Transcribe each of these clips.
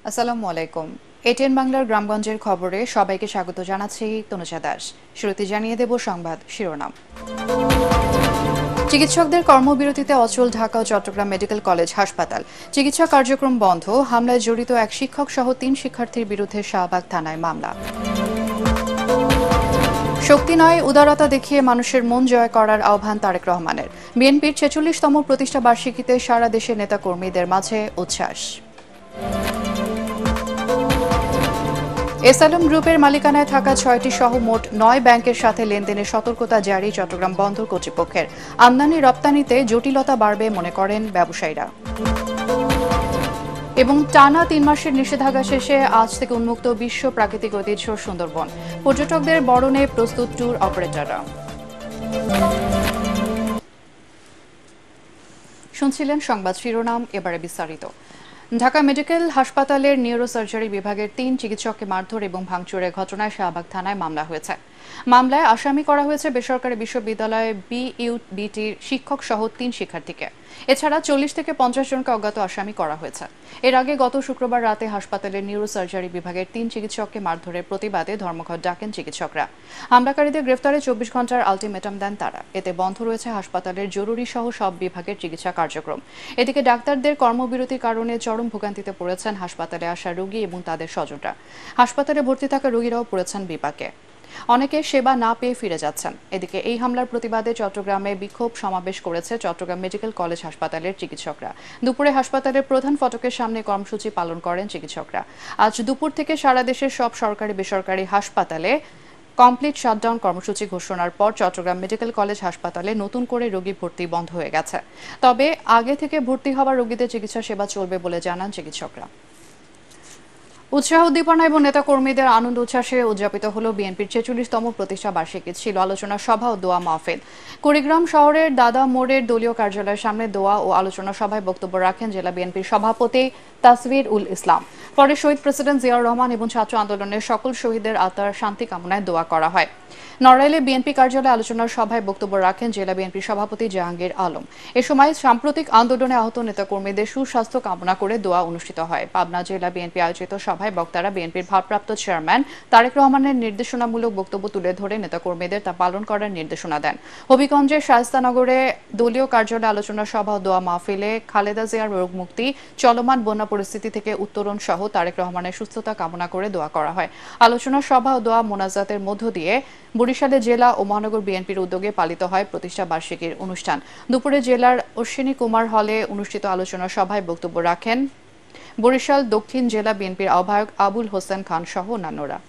আসসালামু আলাইকুম। এটিএন বাংলার গ্রামগঞ্জের খবরে সবাইকে স্বাগত জানাচ্ছি তনুজা দাস। শুরুতে জানিয়ে দেব সংবাদ শিরোনাম। চিকিৎসকদের কর্মবিরতিতে অচল ঢাকা ও চট্টগ্রাম মেডিকেল কলেজ হাসপাতাল। চিকিৎসা কার্যক্রম বন্ধ, হামলায় জড়িত এক শিক্ষক সহ ৩ শিক্ষার্থীর বিরুদ্ধে শাহবাগ থানায় মামলা। শক্তি নয়, উদারতা দেখিয়ে মানুষের মন জয় করার আহ্বান তারেক রহমানের। বিএনপির ৪৬তম প্রতিষ্ঠা বার্ষিকীতে সারা দেশের নেতাকর্মীদের মাঝে উচ্ছ্বাস। এসআলম গ্রুপের মালিকানায় থাকা ৬টি সহ মোট ৯ ব্যাংকের সাথে লেনদেনের সতর্কতা জারি চট্টগ্রাম বন্দর কর্তৃপক্ষের। আমদানি রপ্তানিতে জটিলতা বাড়বে মনে করেন ব্যবসায়ীরা। এবং টানা ৩ মাসের নিষেধাজ্ঞা শেষে আজ থেকে উন্মুক্ত বিশ্ব প্রাকৃতিক ঐতিহ্য সুন্দরবন। পর্যটকদের বরণে প্রস্তুত ট্যুর অপারেটররা। শুনছিলেন সংবাদ শিরোনাম, এবারে বিস্তারিত। ঢাকা মেডিকেল হাসপাতালের নিউরোসার্জারি বিভাগের ৩ চিকিৎসককে মারধর এবং ভাঙচুরের ঘটনায় শাহবাগ থানায় মামলা হয়েছে। মামলায় আসামি করা হয়েছে বেসরকারি বিশ্ববিদ্যালয় বিইউবিটির শিক্ষক সহ ৩ শিক্ষার্থীকে। এছাড়া ৪০ থেকে ৫০ জনকে অজ্ঞাত আসামি করা হয়েছে। এর আগে গত শুক্রবার রাতে হাসপাতালের নিউরোসার্জারি বিভাগের ৩ চিকিৎসককে মারধরের প্রতিবাদে ধর্মঘট ডাকেন চিকিৎসকরা। হামলাকারীদের গ্রেফতারে ২৪ ঘণ্টার আলটিমেটাম দেন তারা। এতে বন্ধ রয়েছে হাসপাতালের জরুরি সহ সব বিভাগের চিকিৎসা কার্যক্রম। এদিকে ডাক্তারদের কর্মবিরতির কারণে চরম ভোগান্তিতে পড়েছেন হাসপাতালে আসা রোগী এবং তাদের স্বজনরা। হাসপাতালে ভর্তি থাকা রোগীরাও পড়েছেন বিপাকে। অনেকে সেবা না পেয়ে ফিরে যাচ্ছেন। এদিকে এই হামলার প্রতিবাদে চট্টগ্রামে বিক্ষোভ সমাবেশ করেছে চট্টগ্রাম মেডিকেল কলেজ হাসপাতালের চিকিৎসকরা। দুপুরে হাসপাতালের প্রধান ফটকের সামনে কর্মসূচি পালন করেন চিকিৎসকরা। আজ দুপুর থেকে সারা দেশের সব সরকারি বেসরকারি হাসপাতালে কমপ্লিট শাটডাউন কর্মসূচি ঘোষণার পর চট্টগ্রাম মেডিকেল কলেজ হাসপাতালে নতুন করে রোগী ভর্তি বন্ধ হয়ে গেছে। তবে আগে থেকে ভর্তি হওয়া রোগীদের চিকিৎসা সেবা চলবে বলে জানান চিকিৎসকরা। উৎসাহ উদ্দীপনা এবং নেতাকর্মীদের আনন্দ উচ্ছ্বাসে উদযাপিত হল বিএনপির ৪৬তম প্রতিষ্ঠা বার্ষিকী। ছিল আলোচনা সভা ও দোয়া মাহফিল। কুড়িগ্রাম শহরের দাদা মোড়ের দলীয় কার্যালয়ের সামনে দোয়া ও আলোচনা সভায় বক্তব্য রাখেন জেলা বিএনপির সভাপতি তাসবির উল ইসলাম। পরে শহীদ প্রেসিডেন্ট জিয়াউর রহমান এবং ছাত্র আন্দোলনের সকল শহীদের আত্মার শান্তি কামনায় দোয়া করা হয়। নড়াইলে বিএনপি কার্যালয়ে আলোচনার সভায় বক্তব্য রাখেন জেলা বিএনপির সভাপতি জাহাঙ্গীর আলম। এ সময় সাম্প্রতিক আন্দোলনে আহত নেতাকর্মীদের সুস্বাস্থ্য কামনা করে দোয়া অনুষ্ঠিত হয়। পাবনা জেলা বিএনপি আয়োজিত সভায় বক্তারা বিএনপির ভারপ্রাপ্ত চেয়ারম্যান তারেক রহমানের নির্দেশনামূলক বক্তব্য তুলে ধরে নেতাকর্মীদের তা পালন করার নির্দেশনা দেন। হবিগঞ্জের শায়েস্তানগরে দলীয় কার্যালয়ে আলোচনা সভা ও দোয়া মাহফিলে খালেদা জিয়ার রোগ মুক্তি, চলমান বন্যা পরিস্থিতি থেকে উত্তরণ সহ তারেক রহমানের সুস্থতা কামনা করে দোয়া করা হয়। আলোচনা সভা ও দোয়া মোনাজাতের মধ্য দিয়ে বরিশালে জেলা ও মহানগর বিএনপির উদ্যোগে পালিত হয় প্রতিষ্ঠা বার্ষিকীর অনুষ্ঠান। দুপুরে জেলার অশ্বিনী কুমার হলে অনুষ্ঠিত আলোচনা সভায় বক্তব্য রাখেন বরিশাল দক্ষিণ জেলা বিএনপির আহ্বায়ক আবুল হোসেন খান সহ অন্যান্যরা।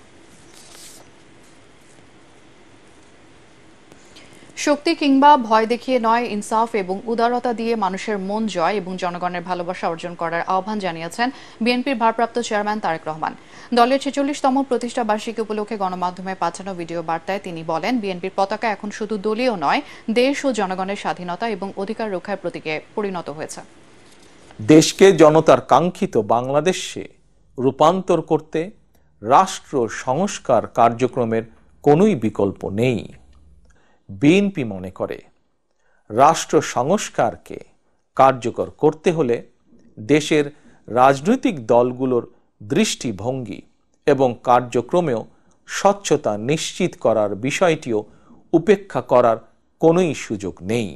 শক্তি কিংবা ভয় দেখিয়ে নয়, ইনসাফ এবং উদারতা দিয়ে মানুষের মন জয় এবং জনগণের ভালোবাসা অর্জন করার আহ্বান জানিয়েছেন বিএনপির ভারপ্রাপ্ত চেয়ারম্যান তারেক রহমান। দলের ৪৬তম প্রতিষ্ঠা বার্ষিকী উপলক্ষে গণমাধ্যমে পাঠানো ভিডিও বার্তায় তিনি বলেন, বিএনপির পতাকা এখন শুধু দলীয় নয়, দেশ ও জনগণের স্বাধীনতা এবং অধিকার রক্ষার প্রতীকে পরিণত হয়েছে। দেশকে জনতার কাঙ্ক্ষিত বাংলাদেশে রূপান্তর করতে রাষ্ট্র সংস্কার কার্যক্রমের কোনোই বিকল্প নেই। বিএনপি মনে করে রাষ্ট্র সংস্কারকে কার্যকর করতে হলে দেশের রাজনৈতিক দলগুলোর দৃষ্টিভঙ্গি এবং কার্যক্রমেও স্বচ্ছতা নিশ্চিত করার বিষয়টিও উপেক্ষা করার কোনোই সুযোগ নেই।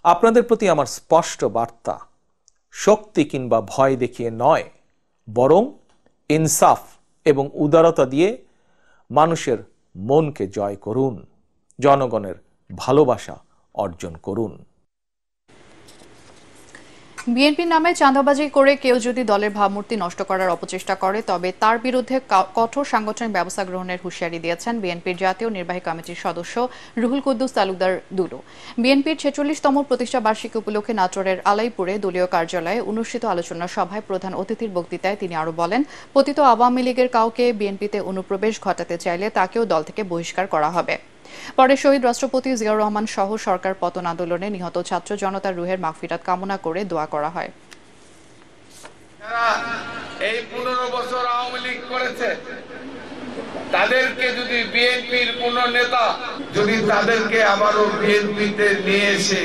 আপনাদের প্রতি আমার স্পষ্ট বার্তা, শক্তি কিংবা ভয় দেখিয়ে নয়, বরং ইনসাফ এবং উদারতা দিয়ে মানুষের মনকে জয় করুন, জনগণের ভালোবাসা অর্জন করুন। বিএনপির নামে চাঁদাবাজি করে কেউ যদি দলের ভাবমূর্তি নষ্ট করার অপচেষ্টা করে তবে তার বিরুদ্ধে কঠোর সাংগঠনিক ব্যবস্থা গ্রহণের হুঁশিয়ারি দিয়েছেন বিএনপির জাতীয় নির্বাহী কমিটির সদস্য রুহুল কুদ্দুস তালুকদার দুলু। বিএনপির ৪৬তম প্রতিষ্ঠা বার্ষিকী উপলক্ষে নাটোরের আলাইপুরে দলীয় কার্যালয়ে অনুষ্ঠিত আলোচনা সভায় প্রধান অতিথির বক্তৃতায় তিনি আরও বলেন, পতিত আওয়ামী লীগের কাউকে বিএনপিতে অনুপ্রবেশ ঘটাতে চাইলে তাকেও দল থেকে বহিষ্কার করা হবে। পরে শহীদ রাষ্ট্রপতি জিয়াউর রহমান সহ সরকার পতন আন্দোলনে নিহত ছাত্র জনতার রুহের মাগফিরাত কামনা করে দোয়া করা হয়। এই ১৫ বছর আওয়ামী লীগ করেছে, তাদেরকে যদি বিএনপির কোন নেতা যদি তাদেরকে আবারও বিএনপিতে নিয়ে এসে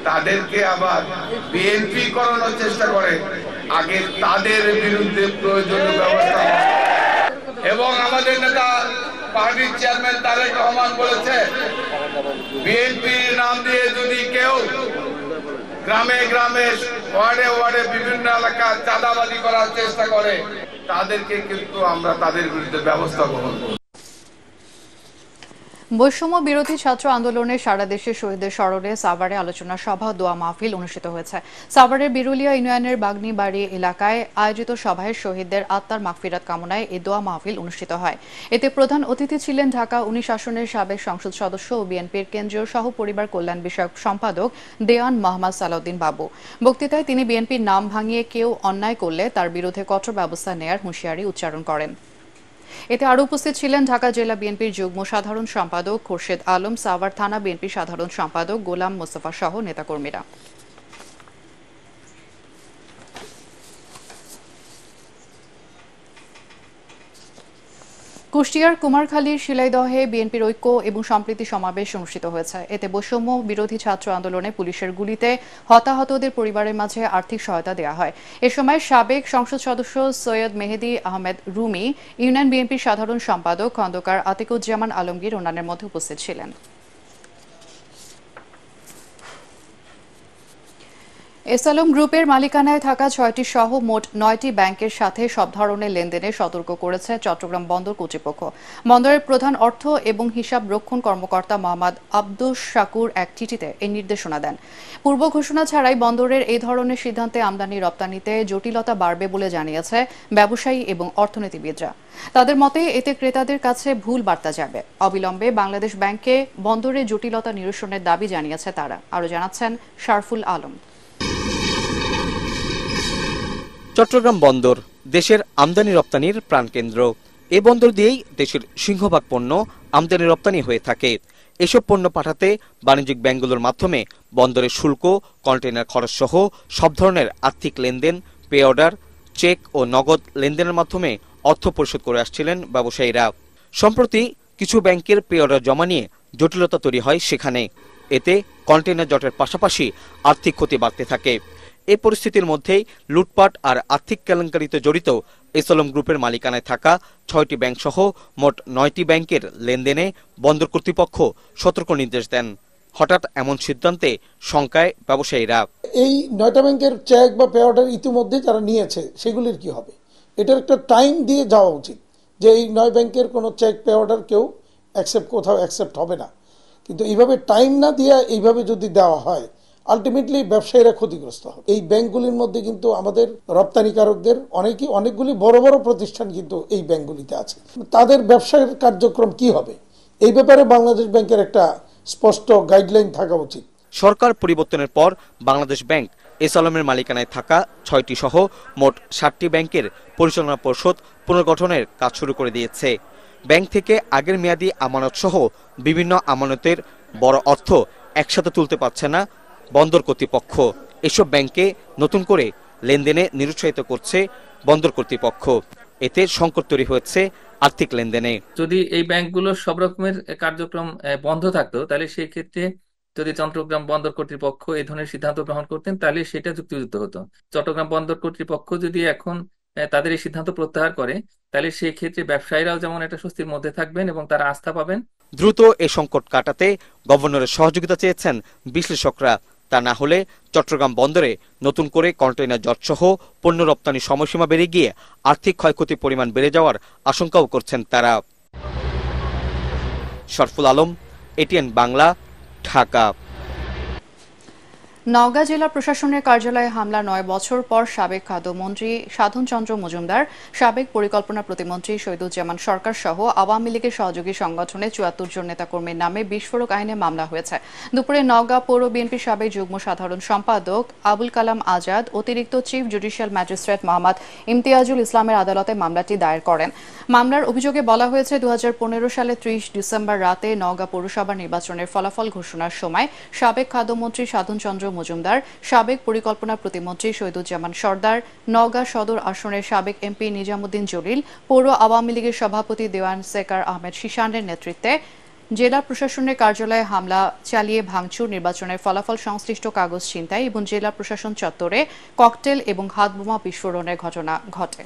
তাদেরকে আবার বিএনপি করানোর চেষ্টা করে, আগে তাদের বিরুদ্ধে প্রয়োজনীয় ব্যবস্থা নেওয়া। এবং আমাদের নেতা পার্টির চেয়ারম্যান তারেক রহমান বলেছে, বিএনপির নাম দিয়ে যদি কেউ গ্রামে গ্রামে ওয়ার্ডে ওয়ার্ডে বিভিন্ন এলাকা চাঁদাবাজি করার চেষ্টা করে, তাদেরকে কিন্তু আমরা তাদের বিরুদ্ধে ব্যবস্থা গ্রহণ করব। বৈষম্য বিরোধী ছাত্র আন্দোলনে সারা দেশে শহীদদের স্মরণে সাভারে আলোচনা সভা ও দোয়া মাহফিল অনুষ্ঠিত হয়েছে। সাভারের বিরুলিয়া ইউনিয়নের বাগনিবাড়ি এলাকায় আয়োজিত সভায় শহীদদের আত্মার মাগফিরাত কামনায় এই দোয়া মাহফিল অনুষ্ঠিত হয়। এতে প্রধান অতিথি ছিলেন ঢাকা 19 আসনের সাবেক সংসদ সদস্য ও বিএনপির কেন্দ্রীয় সহ পরিবার কল্যাণ বিষয়ক সম্পাদক দেওয়ান মোহাম্মদ সালাউদ্দিন বাবু। বক্তৃতায় তিনি বিএনপির নাম ভাঙিয়ে কেউ অন্যায় করলে তার বিরুদ্ধে কঠোর ব্যবস্থা নেয়ার হুঁশিয়ারি উচ্চারণ করেন। এতে আরও উপস্থিত ছিলেন ঢাকা জেলা বিএনপির যুগ্ম সাধারণ সম্পাদক খোরশেদ আলম, সাভার থানা বিএনপির সাধারণ সম্পাদক গোলাম মোস্তফা সহ নেতাকর্মীরা। কুষ্টিয়ার কুমারখালীর শিলাইদহে বিএনপির ঐক্য এবং সম্প্রীতি সমাবেশ অনুষ্ঠিত হয়েছে। এতে বৈষম্য বিরোধী ছাত্র আন্দোলনে পুলিশের গুলিতে হতাহতদের পরিবারের মাঝে আর্থিক সহায়তা দেওয়া হয়। এ সময় সাবেক সংসদ সদস্য সৈয়দ মেহেদী আহমেদ রুমি, ইউনিয়ন বিএনপির সাধারণ সম্পাদক খন্দকার আতিকুজ্জামান আলমগীর অন্যান্যের মধ্যে উপস্থিত ছিলেন। এসআলম গ্রুপের মালিকানায় থাকা 6টি সহ মোট 9টি ব্যাংকের সাথে সব ধরনের লেনদেনে সতর্ক করেছে চট্টগ্রাম বন্দর কর্তৃপক্ষ। বন্দরের প্রধান অর্থ এবং হিসাব রক্ষণ কর্মকর্তা মোহাম্মদ আব্দুস শাকুর এক চিঠিতে এই নির্দেশনা দেন। পূর্ব ঘোষণা ছাড়াই বন্দরের এই ধরনের সিদ্ধান্তে আমদানি রপ্তানিতে জটিলতা বাড়বে বলে জানিয়েছে ব্যবসায়ী এবং অর্থনীতিবিদরা। তাদের মতে এতে ক্রেতাদের কাছে ভুল বার্তা যাবে। অবিলম্বে বাংলাদেশ ব্যাংকে বন্দরের জটিলতা নিরসনের দাবি জানিয়েছে তারা। আরও জানাচ্ছেন শারফুল আলম। চট্টগ্রাম বন্দর দেশের আমদানি রপ্তানির প্রাণকেন্দ্র। এ বন্দর দিয়েই দেশের সিংহভাগ পণ্য আমদানি রপ্তানি হয়ে থাকে। এসব পণ্য পাঠাতে বাণিজ্যিক ব্যাংকগুলোর মাধ্যমে বন্দরের শুল্ক, কন্টেইনার খরচ সহ সব ধরনের আর্থিক লেনদেন, পে অর্ডার, চেক ও নগদ লেনদেনের মাধ্যমে অর্থ পরিশোধ করে আসছিলেন ব্যবসায়ীরা। সম্প্রতি কিছু ব্যাংকের পে অর্ডার জমা নিয়ে জটিলতা তৈরি হয় সেখানে। এতে কন্টেইনার জটের পাশাপাশি আর্থিক ক্ষতি বাড়তে থাকে। এই পরিস্থিতির মধ্যেই লুটপাট আর আর্থিক কেলেঙ্কারিতে জড়িত এসআলম গ্রুপের মালিকানায় থাকা 6টি ব্যাংক সহ মোট 9টি ব্যাংকের লেনদেনে বন্দর কর্তৃপক্ষ সতর্ক নির্দেশ দেন। হঠাৎ এমন সিদ্ধান্তে শঙ্কায় ব্যবসায়ীরা। এই 9টা ব্যাংকের চেক বা পে অর্ডার ইতিমধ্যে যারা নিয়েছে সেগুলির কি হবে? এটার একটা টাইম দিয়ে যাওয়া উচিত যে এই 9 ব্যাংকের কোনো চেক পে অর্ডার কেউ কোথাও অ্যাকসেপ্ট হবে না। কিন্তু এইভাবে টাইম না দিয়ে এইভাবে যদি দেওয়া হয়, আলটিমেটলি ব্যবসায়ীরা ক্ষতিগ্রস্ত হবে। এই ব্যাংকগুলির মধ্যে কিন্তু আমাদের রপ্তানিকারকদের অনেকগুলি বড় বড় প্রতিষ্ঠান কিন্তু এই ব্যাংকগুলিতে আছে। তাদের ব্যবসার কার্যক্রম কি হবে, এই ব্যাপারে বাংলাদেশ ব্যাংকের একটা স্পষ্ট গাইডলাইন থাকা উচিত। সরকার পরিবর্তনের পর বাংলাদেশ ব্যাংক এসআলমের মালিকানায় থাকা 6টি সহ মোট 7টি ব্যাংকের পরিচালনা পর্ষদ পুনর্গঠনের কাজ শুরু করে দিয়েছে। ব্যাংক থেকে আগের মেয়াদি আমানত সহ বিভিন্ন আমানতের বড় অর্থ একসাথে তুলতে পারছে না বন্দর কর্তৃপক্ষ। এসব ব্যাংকে নতুন করে লেনদেনে নিরুৎসাহিত করছে বন্দর কর্তৃপক্ষ। এতে সংকট তৈরি হয়েছে আর্থিক লেনদেনে। যদি এই ব্যাংকগুলো সব রকমের কার্যক্রম বন্ধ থাকতো, তাহলে সেই ক্ষেত্রে যদি চট্টগ্রাম বন্দর কর্তৃপক্ষ এই ধরনের সিদ্ধান্ত গ্রহণ করতেন, তাহলে সেটা যুক্তিযুক্ত হতো। চট্টগ্রাম বন্দর কর্তৃপক্ষ যদি এখন তাদের এই সিদ্ধান্ত প্রত্যাহার করে, তাহলে সেই ক্ষেত্রে ব্যবসায়ীরাও যেমন একটা স্বস্তির মধ্যে থাকবেন এবং তারা আস্থা পাবেন। দ্রুত এই সংকট কাটাতে গভর্নরের সহযোগিতা চেয়েছেন বিশ্লেষকরা। তা না হলে চট্টগ্রাম বন্দরে নতুন করে কন্টেইনার জট সহ পণ্য রপ্তানি সময়সীমা বেড়ে গিয়ে আর্থিক ক্ষয়ক্ষতির পরিমাণ বেড়ে যাওয়ার আশঙ্কাও করছেন তারা। শরফুল আলম, এটিএন বাংলা, ঢাকা। নওগাঁ জেলা প্রশাসনের কার্যালয়ে হামলা 9 বছর পর সাবেক খাদ্যমন্ত্রী সাধন চন্দ্র মজুমদার, সাবেক পরিকল্পনা প্রতিমন্ত্রী শহীদুজ্জামান সরকার সহ আওয়ামী লীগের সহযোগী সংগঠনে 74 জন নেতাকর্মীর নামে বিস্ফোরক আইনে মামলা হয়েছে। দুপুরে নওগাঁ পৌর বিএনপির সাবেক যুগ্ম সাধারণ সম্পাদক আবুল কালাম আজাদ অতিরিক্ত chief judicial magistrate Mohammad Imtiazul ইসলামের আদালতে মামলাটি দায়ের করেন। মামলার অভিযোগে বলা হয়েছে 2015 সালে 30 ডিসেম্বর রাতে নওগাঁ পৌরসভা নির্বাচনের ফলাফল ঘোষণার সময় সাবেক খাদ্যমন্ত্রী সাধন চন্দ্র মজুমদার, সাবেক পরিকল্পনা প্রতিমন্ত্রী শহীদুজ্জামান সর্দার, নওগাঁ সদর আসনের সাবেক এমপি নিজামুদ্দিন জলিল, পৌর আওয়ামী লীগের সভাপতি দেওয়ান সেকার আহমেদ শিশানের নেতৃত্বে জেলা প্রশাসনের কার্যালয়ে হামলা চালিয়ে ভাঙচুর, নির্বাচনের ফলাফল সংশ্লিষ্ট কাগজ ছিনতাই এবং জেলা প্রশাসন চত্বরে ককটেল এবং হাতবোমা বিস্ফোরণের ঘটনা ঘটে।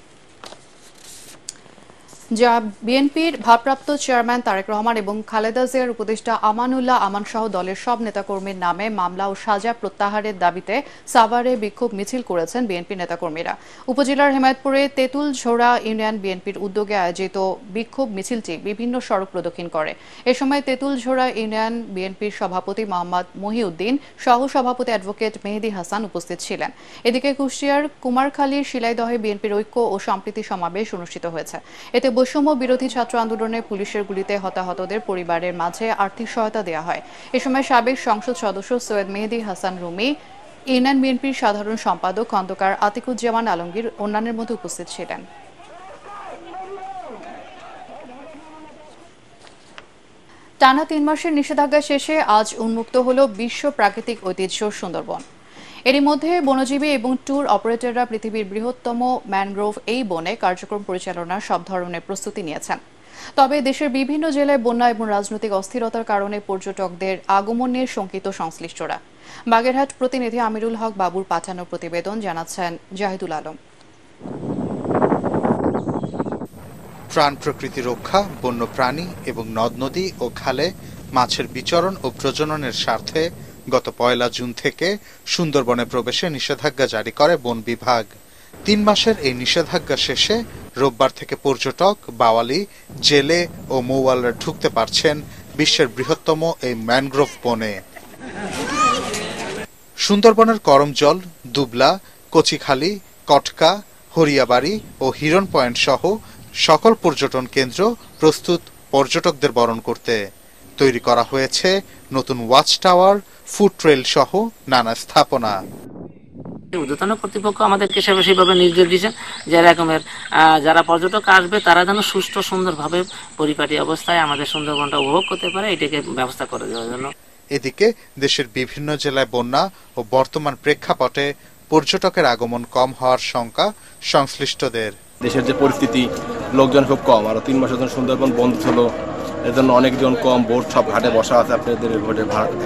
যা বিএনপির ভারপ্রাপ্ত চেয়ারম্যান তারেক রহমান এবং খালেদা জিয়ার উপদেষ্টা আমানুল্লাহ আমান সহ দলের সব নেতাকর্মীর নামে মামলা ও সাজা প্রত্যাহারের দাবিতে সাভারে বিক্ষোভ মিছিল করেছেন বিএনপি নেতাকর্মীরা। উপজেলার হেমায়েতপুরে তেঁতুলঝোড়া ইউনিয়ন বিএনপির উদ্যোগে আয়োজিত বিক্ষোভ মিছিলটি বিভিন্ন সড়ক প্রদক্ষিণ করে। এ সময় তেঁতুলঝোড়া ইউনিয়ন বিএনপির সভাপতি মোহাম্মদ মহিউদ্দিন, সহ সভাপতি অ্যাডভোকেট মেহেদী হাসান উপস্থিত ছিলেন। এদিকে কুষ্টিয়ার কুমারখালীর শিলাইদহে বিএনপির ঐক্য ও সম্প্রীতি সমাবেশ অনুষ্ঠিত হয়েছে। এতে বৈষম্য বিরোধী ছাত্র আন্দোলনে পুলিশের গুলিতে হতাহতদের পরিবারের মাঝে আর্থিক সহায়তা দেওয়া হয়। এ সময় সাবেক সংসদ সদস্য সৈয়দ মেহেদী হাসান রুমি, ইউনিয়ন বিএনপির সাধারণ সম্পাদক খন্দকার আতিকুজ্জামান আলমগীর অন্যান্যের মধ্যে উপস্থিত ছিলেন। টানা 3 মাসের নিষেধাজ্ঞা শেষে আজ উন্মুক্ত হল বিশ্ব প্রাকৃতিক ঐতিহ্য সুন্দরবন। এরই মধ্যে বনজীবী এবং ট্যুর অপারেটররা পৃথিবীর বৃহত্তম ম্যানগ্রোভ এই বনে কার্যক্রম পরিচালনার সব ধরনের প্রস্তুতি নিয়েছেন। তবে দেশের বিভিন্ন জেলায় বন্যা এবং রাজনৈতিক অস্থিরতার কারণে পর্যটকদের আগমন নিয়ে শঙ্কিত সংশ্লিষ্টরা। বাগেরহাট প্রতিনিধি আমিরুল হক বাবুর পাঠানো প্রতিবেদন, জানাচ্ছেন জাহিদুল আলম। প্রাণ প্রকৃতি রক্ষা, বন্যপ্রাণী এবং নদ নদী ও খালে মাছের বিচরণ ও প্রজননের স্বার্থে গত 1 জুন থেকে সুন্দরবনে প্রবেশে নিষেধাজ্ঞা জারি করে বন বিভাগ। 3 মাসের এই নিষেধাজ্ঞা শেষে রোববার থেকে পর্যটক, বাওয়ালি, জেলে ও মৌয়ালরা ঢুকতে পারছেন বিশ্বের বৃহত্তম এই ম্যানগ্রোভ বনে। সুন্দরবনের করমজল, দুবলা, কচিখালী, কটকা, হরিয়াবাড়ি ও হিরন পয়েন্ট সহ সকল পর্যটন কেন্দ্র প্রস্তুত পর্যটকদের বরণ করতে। তৈরি করা হয়েছে নতুন ওয়াচ টাওয়ার, ফুড ট্রেল সহ নানা স্থাপনা। ঊর্ধ্বতন কর্তৃপক্ষ আমাদেরকে সেইভাবে নির্দেশ দিয়েছেন যে এরকমের যারা পর্যটক আসবে তারা যেন সুষ্ঠু সুন্দরভাবে পরিপাটি অবস্থায় আমাদের সুন্দরবনটা উপভোগ করতে পারে, এটাকে ব্যবস্থা করে দেওয়ার জন্য। এদিকে দেশের বিভিন্ন জেলায় বন্যা ও বর্তমান প্রেক্ষাপটে পর্যটকের আগমন কম হওয়ার শঙ্কা সংশ্লিষ্টদের। দেশের যে পরিস্থিতি, লোকজন খুব কম, আর 3 মাসের জন্য সুন্দরবন বন্ধ ছিল, এর জন্য অনেকজন কম, বোট সব ঘাটে বসা আছে। আপনাদের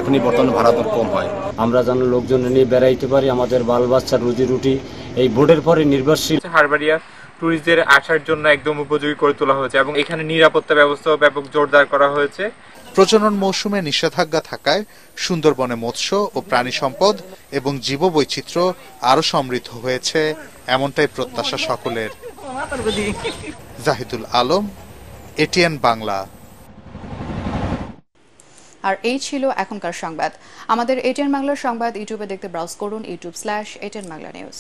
এখনই বর্তমানে ভাড়া কম হয়। আমরা যেন লোকজন নিয়ে বেড়াইতে পারি, আমাদের বাল বাচ্চার রুজি রুটি এই বোটের পরে নির্ভরশীল। হারবাড়িয়া টুরিস্টদের আসার জন্য একদম উপযোগী করে তোলা হয়েছে এবং এখানে নিরাপত্তা ব্যবস্থা ব্যাপক জোরদার করা হয়েছে। প্রজনন মৌসুমে নিষেধাজ্ঞা থাকায় সুন্দরবনে মৎস্য ও প্রাণী সম্পদ এবং জীববৈচিত্র্য আরো সমৃদ্ধ হয়েছে, এমনটাই প্রত্যাশা সকলের। জাহিদুল আলম, এটিএন বাংলা। আর এই ছিল এখনকার সংবাদ। আমাদের এটিএন বাংলার সংবাদ ইউটিউবে দেখতে ব্রাউজ করুন youtube/ATN Bangla News।